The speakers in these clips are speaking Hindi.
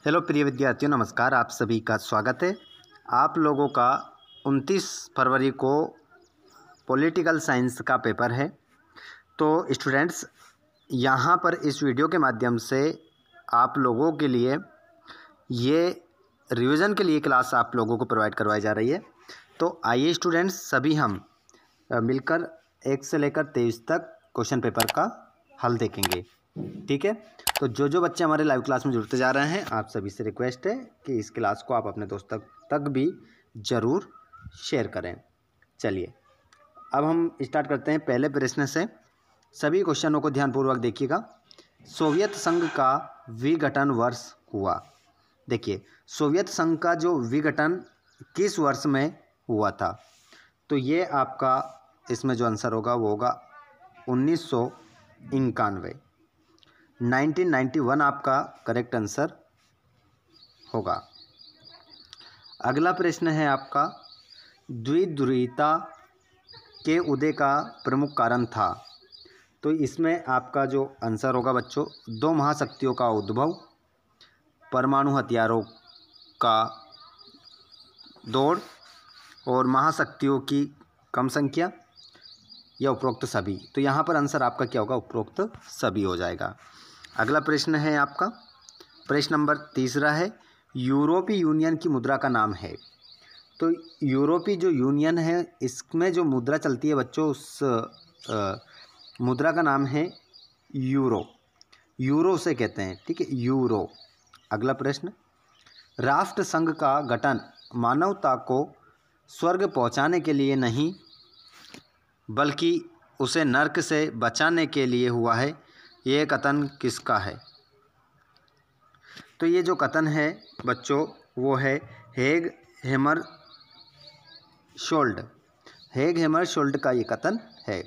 हेलो प्रिय विद्यार्थियों, नमस्कार। आप सभी का स्वागत है। आप लोगों का 29 फरवरी को पॉलिटिकल साइंस का पेपर है। तो स्टूडेंट्स, यहाँ पर इस वीडियो के माध्यम से आप लोगों के लिए ये रिवीजन के लिए क्लास आप लोगों को प्रोवाइड करवाई जा रही है। तो आइए स्टूडेंट्स, सभी हम मिलकर 1 से लेकर 23 तक क्वेश्चन पेपर का हल देखेंगे। ठीक है। तो जो बच्चे हमारे लाइव क्लास में जुड़ते जा रहे हैं, आप सभी से रिक्वेस्ट है कि इस क्लास को आप अपने दोस्तों तक भी ज़रूर शेयर करें। चलिए अब हम स्टार्ट करते हैं पहले प्रश्न से। सभी क्वेश्चनों को ध्यानपूर्वक देखिएगा। सोवियत संघ का विघटन वर्ष हुआ। देखिए, सोवियत संघ का जो विघटन किस वर्ष में हुआ था? तो ये आपका इसमें जो आंसर होगा वो होगा 1991। 1991 आपका करेक्ट आंसर होगा। अगला प्रश्न है आपका, द्विध्रुवीयता के उदय का प्रमुख कारण था। तो इसमें आपका जो आंसर होगा बच्चों, 2 महाशक्तियों का उद्भव, परमाणु हथियारों का दौड़ और महाशक्तियों की कम संख्या, या उपरोक्त सभी। तो यहाँ पर आंसर आपका क्या होगा? उपरोक्त सभी हो जाएगा। अगला प्रश्न है आपका, प्रश्न नंबर 3 है, यूरोपीय यूनियन की मुद्रा का नाम है। तो यूरोपीय जो यूनियन है, इसमें जो मुद्रा चलती है बच्चों, उस मुद्रा का नाम है यूरो। यूरो से कहते हैं, ठीक है, यूरो। अगला प्रश्न, राष्ट्र संघ का गठन मानवता को स्वर्ग पहुंचाने के लिए नहीं बल्कि उसे नरक से बचाने के लिए हुआ है। ये कथन किसका है? तो ये जो कथन है बच्चों वो है हेग हैमरशोल्ड का ये कथन है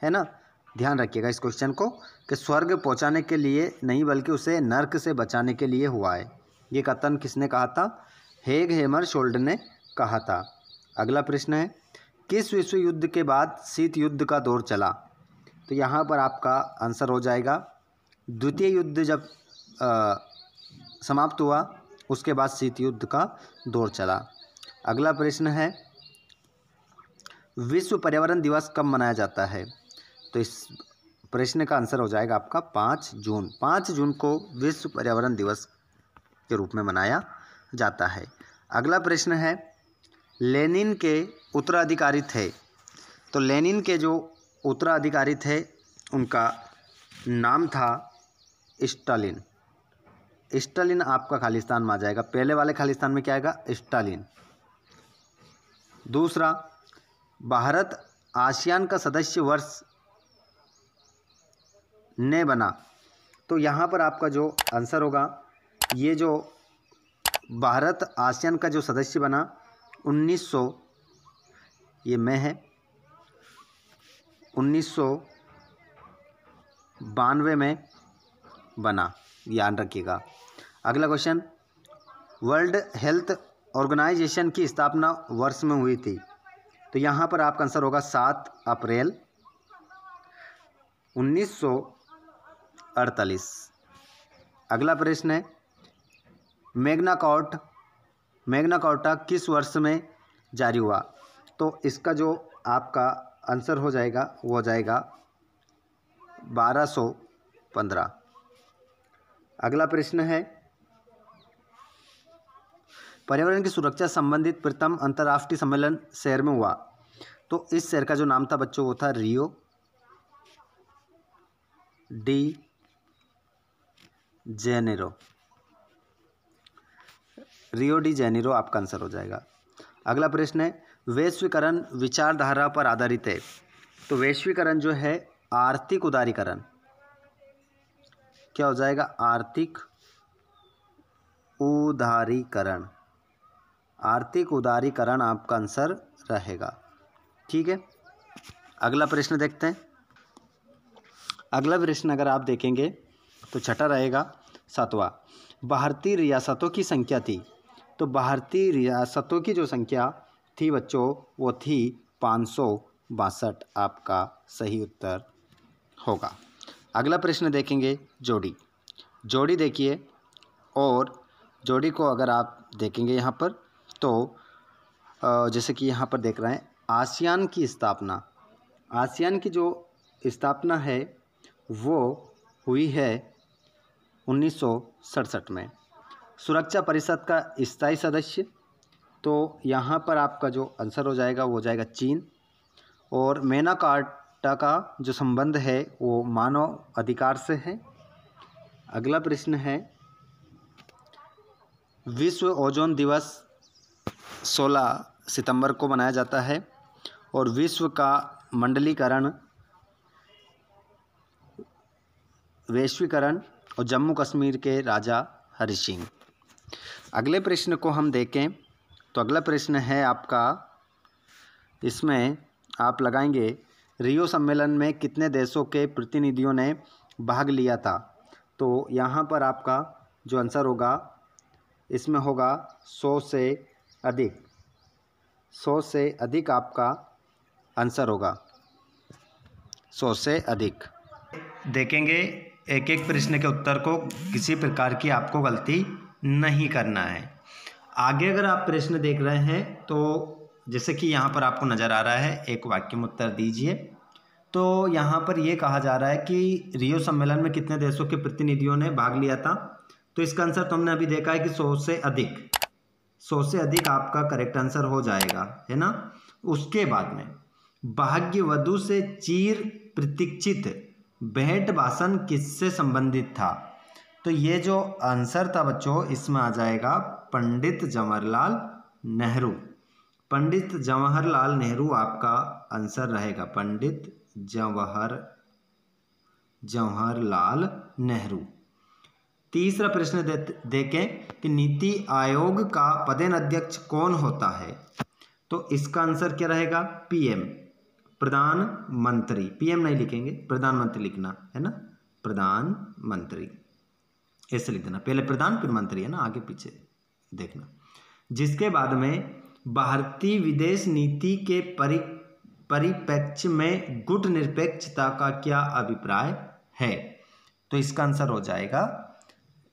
ना। ध्यान रखिएगा इस क्वेश्चन को कि स्वर्ग पहुंचाने के लिए नहीं बल्कि उसे नरक से बचाने के लिए हुआ है। ये कथन किसने कहा था? हेग हैमरशोल्ड ने कहा था। अगला प्रश्न है, किस विश्व युद्ध के बाद शीत युद्ध का दौर चला? तो यहाँ पर आपका आंसर हो जाएगा, द्वितीय युद्ध जब समाप्त हुआ उसके बाद शीत युद्ध का दौर चला। अगला प्रश्न है, विश्व पर्यावरण दिवस कब मनाया जाता है? तो इस प्रश्न का आंसर हो जाएगा आपका 5 जून। 5 जून को विश्व पर्यावरण दिवस के रूप में मनाया जाता है। अगला प्रश्न है, लेनिन के उत्तराधिकारी थे। तो लेनिन के जो उत्तराधिकारी थे उनका नाम था स्टालिन। स्टालिन आपका खालिस्तान में आ जाएगा। पहले वाले खालिस्तान में क्या आएगा? स्टालिन। दूसरा, भारत आसियान का सदस्य वर्ष ने बना। तो यहाँ पर आपका जो आंसर होगा, ये जो भारत आसियान का जो सदस्य बना 1900, ये में है 1992 में बना, ध्यान रखिएगा। अगला क्वेश्चन, वर्ल्ड हेल्थ ऑर्गेनाइजेशन की स्थापना वर्ष में हुई थी। तो यहाँ पर आपका आंसर होगा 7 अप्रैल 1948। अगला प्रश्न है, मैग्ना कार्टा किस वर्ष में जारी हुआ? तो इसका जो आपका आंसर हो जाएगा वो हो जाएगा 1215। अगला प्रश्न है, पर्यावरण की सुरक्षा संबंधित प्रथम अंतर्राष्ट्रीय सम्मेलन शहर में हुआ। तो इस शहर का जो नाम था बच्चों वो था रियो डी जेनेरो आपका आंसर हो जाएगा। अगला प्रश्न है, वैश्वीकरण विचारधारा पर आधारित है। तो वैश्वीकरण जो है आर्थिक उदारीकरण, क्या हो जाएगा? आर्थिक उदारीकरण आपका आंसर रहेगा। ठीक है। अगला प्रश्न देखते हैं। अगला प्रश्न अगर आप देखेंगे तो छठा रहेगा 7वां, भारतीय रियासतों की संख्या थी। तो भारतीय रियासतों की जो संख्या थी बच्चों वो थी 562। आपका सही उत्तर होगा। अगला प्रश्न देखेंगे, जोड़ी देखिए, और जोड़ी को अगर आप देखेंगे यहाँ पर तो जैसे कि यहाँ पर देख रहे हैं आसियान की स्थापना, आसियान की जो स्थापना है वो हुई है 1967 में। सुरक्षा परिषद का स्थायी सदस्य, तो यहाँ पर आपका जो आंसर हो जाएगा वो हो जाएगा चीन। और मैग्ना कार्टा का जो संबंध है वो मानव अधिकार से है। अगला प्रश्न है विश्व ओजोन दिवस 16 सितंबर को मनाया जाता है और विश्व का मंडलीकरण, वैश्वीकरण और जम्मू कश्मीर के राजा हरि सिंह। अगले प्रश्न को हम देखें तो अगला प्रश्न है आपका, इसमें आप लगाएंगे रियो सम्मेलन में कितने देशों के प्रतिनिधियों ने भाग लिया था। तो यहाँ पर आपका जो आंसर होगा इसमें होगा 100 से अधिक, 100 से अधिक आपका आंसर होगा, 100 से अधिक। देखेंगे एक एक प्रश्न के उत्तर को, किसी प्रकार की आपको गलती नहीं करना है। आगे अगर आप प्रश्न देख रहे हैं तो जैसे कि यहाँ पर आपको नज़र आ रहा है, एक वाक्य में उत्तर दीजिए। तो यहाँ पर ये कहा जा रहा है कि रियो सम्मेलन में कितने देशों के प्रतिनिधियों ने भाग लिया था। तो इसका आंसर तो हमने अभी देखा है कि 100 से अधिक, 100 से अधिक आपका करेक्ट आंसर हो जाएगा, है ना। उसके बाद में भाग्यवधु से चिर प्रतीक्षित भेंट भाषण किससे संबंधित था। तो ये जो आंसर था बच्चों इसमें आ जाएगा पंडित जवाहरलाल नेहरू। पंडित जवाहरलाल नेहरू आपका आंसर रहेगा, पंडित जवाहरलाल नेहरू। तीसरा प्रश्न देखें कि नीति आयोग का पदेनाध्यक्ष कौन होता है। तो इसका आंसर क्या रहेगा, पीएम, प्रधानमंत्री। पीएम नहीं लिखेंगे, प्रधानमंत्री लिखना है ना, प्रधानमंत्री ऐसे लिख देना, पहले प्रधान फिर मंत्री, है ना, आगे पीछे देखना। जिसके बाद में भारतीय विदेश नीति के परिप्रेक्ष्य में गुटनिरपेक्षता का क्या अभिप्राय है। तो इसका आंसर हो जाएगा,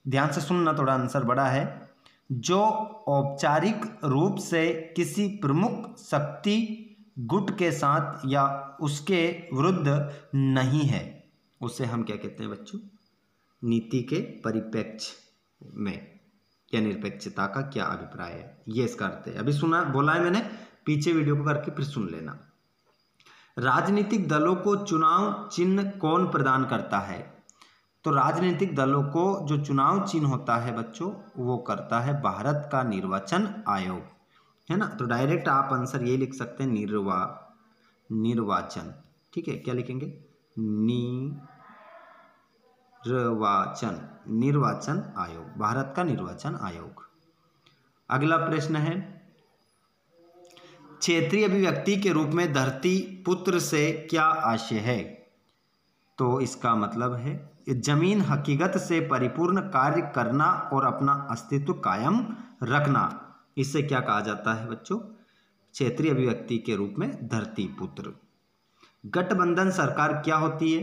ध्यान से सुनना, थोड़ा आंसर बड़ा है, जो औपचारिक रूप से किसी प्रमुख शक्ति गुट के साथ या उसके विरुद्ध नहीं है, उसे हम क्या कहते हैं बच्चों, नीति के परिप्रेक्ष्य में या निरपेक्षता का क्या अभिप्राय है, ये इसका अर्थ है। अभी सुना, बोला है मैंने, पीछे वीडियो को करके फिर सुन लेना। राजनीतिक दलों को चुनाव चिन्ह कौन प्रदान करता है। तो राजनीतिक दलों को जो चुनाव चिन्ह होता है बच्चों वो करता है भारत का निर्वाचन आयोग, है ना। तो डायरेक्ट आप आंसर ये लिख सकते हैं, निर्वाचन, ठीक है। क्या लिखेंगे, निर्वाचन आयोग, भारत का निर्वाचन आयोग। अगला प्रश्न है, क्षेत्रीय अभिव्यक्ति के रूप में धरती पुत्र से क्या आशय है। तो इसका मतलब है जमीन हकीकत से परिपूर्ण कार्य करना और अपना अस्तित्व कायम रखना, इससे क्या कहा जाता है बच्चों, क्षेत्रीय अभिव्यक्ति के रूप में धरती पुत्र। गठबंधन सरकार क्या होती है।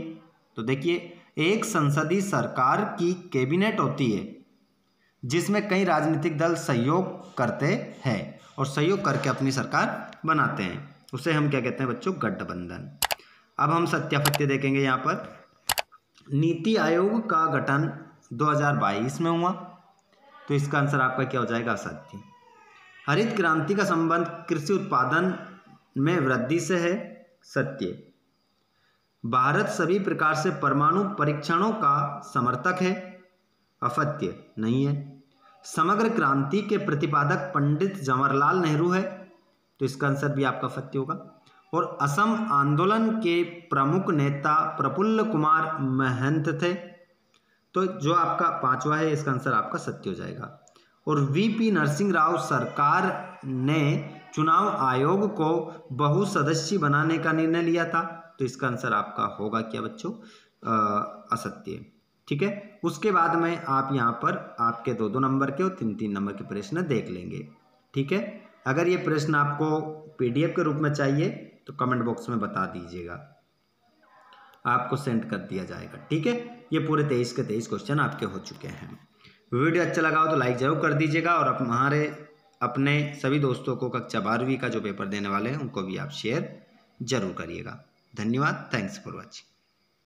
तो देखिए, एक संसदीय सरकार की कैबिनेट होती है जिसमें कई राजनीतिक दल सहयोग करते हैं और सहयोग करके अपनी सरकार बनाते हैं, उसे हम क्या कहते हैं बच्चों, गठबंधन। अब हम सत्यापत्य देखेंगे। यहाँ पर नीति आयोग का गठन 2022 में हुआ, तो इसका आंसर आपका क्या हो जाएगा, असत्य। हरित क्रांति का संबंध कृषि उत्पादन में वृद्धि से है, सत्य। भारत सभी प्रकार से परमाणु परीक्षणों का समर्थक है, असत्य, नहीं है। समग्र क्रांति के प्रतिपादक पंडित जवाहरलाल नेहरू है, तो इसका आंसर भी आपका सत्य होगा। और असम आंदोलन के प्रमुख नेता प्रफुल्ल कुमार महंत थे, तो जो आपका पांचवा है इसका आंसर आपका सत्य हो जाएगा। और वीपी नरसिंह राव सरकार ने चुनाव आयोग को बहुसदस्यीय बनाने का निर्णय लिया था, तो इसका आंसर आपका होगा क्या बच्चों, असत्य, ठीक है। उसके बाद में आप यहाँ पर आपके 2-2 नंबर के और 3-3 नंबर के प्रश्न देख लेंगे, ठीक है। अगर ये प्रश्न आपको पीडीएफ के रूप में चाहिए तो कमेंट बॉक्स में बता दीजिएगा, आपको सेंड कर दिया जाएगा, ठीक है। ये पूरे 23 के 23 क्वेश्चन आपके हो चुके हैं। वीडियो अच्छा लगा हो तो लाइक ज़रूर कर दीजिएगा और हमारे अपने सभी दोस्तों को कक्षा 12वीं का जो पेपर देने वाले हैं उनको भी आप शेयर ज़रूर करिएगा। धन्यवाद। Thanks for watching.